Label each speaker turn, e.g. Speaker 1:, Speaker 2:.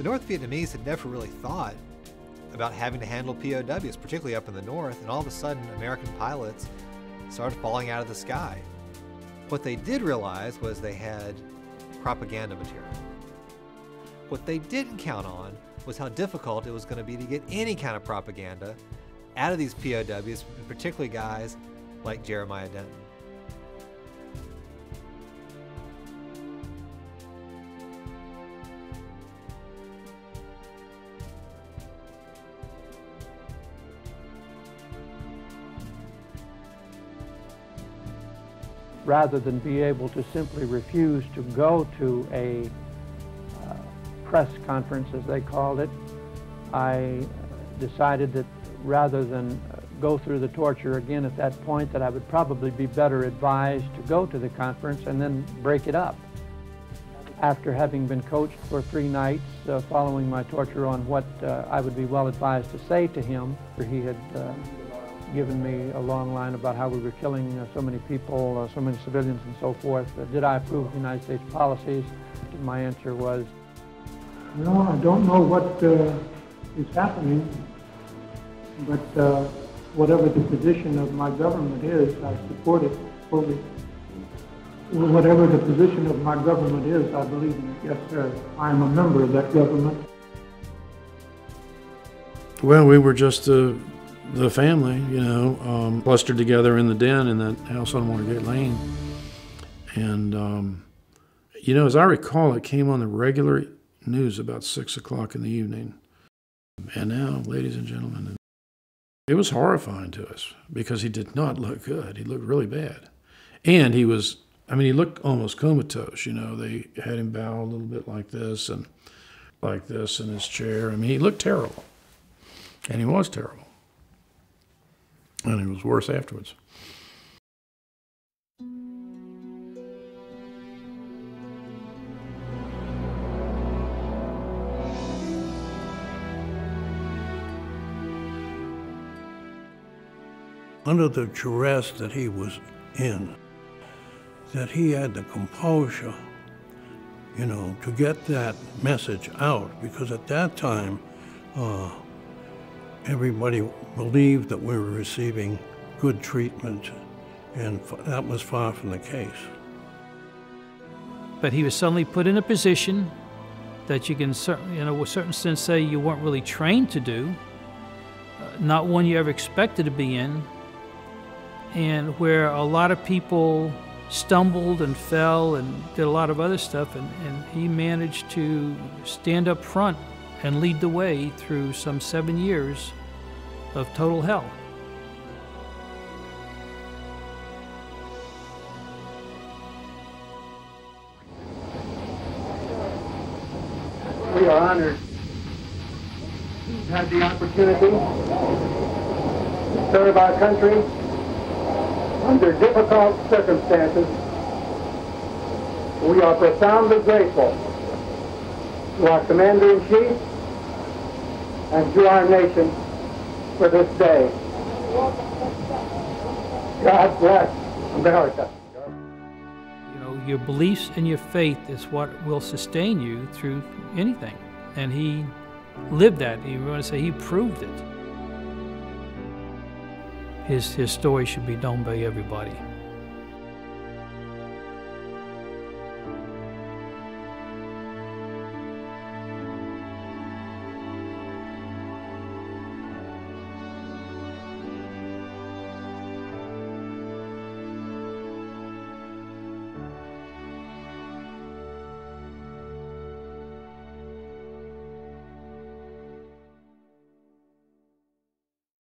Speaker 1: The North Vietnamese had never really thought about having to handle POWs, particularly up in the north, and all of a sudden American pilots started falling out of the sky. What they did realize was they had propaganda material. What they didn't count on was how difficult it was going to be to get any kind of propaganda out of these POWs, particularly guys like Jeremiah Denton.
Speaker 2: Rather than be able to simply refuse to go to a press conference, as they called it, I decided that rather than go through the torture again at that point, that I would probably be better advised to go to the conference and then break it up. After having been coached for 3 nights following my torture on what I would be well advised to say to him, he had given me a long line about how we were killing so many people, so many civilians and so forth. Did I approve of the United States policies? My answer was,
Speaker 3: no, I don't know what is happening, but whatever the position of my government is, I support it fully. Whatever the position of my government is, I believe in it. Yes, sir. I am a member of that government.
Speaker 4: Well, we were just the family, you know, clustered together in the den in that house on Watergate Lane. And, you know, as I recall, it came on the regular news about 6 o'clock in the evening. And now, ladies and gentlemen, it was horrifying to us because he did not look good. He looked really bad. And he was, I mean, he looked almost comatose, you know. They had him bow a little bit like this and like this in his chair. I mean, he looked terrible. And he was terrible. And it was worse afterwards.
Speaker 5: Under the duress that he was in, that he had the composure, you know, to get that message out, because at that time, everybody believed that we were receiving good treatment, and that was far from the case.
Speaker 6: But he was suddenly put in a position that you can, in a certain sense, say you weren't really trained to do, not one you ever expected to be in, and where a lot of people stumbled and fell and did a lot of other stuff, and he managed to stand up front and lead the way through some 7 years of total hell.
Speaker 3: We are honored to have the opportunity to serve our country under difficult circumstances. We are profoundly grateful to our Commander-in-Chief and to our nation for this day. God bless America.
Speaker 6: You know, your beliefs and your faith is what will sustain you through anything. And he lived that. You want to say he proved it. His story should be known by everybody.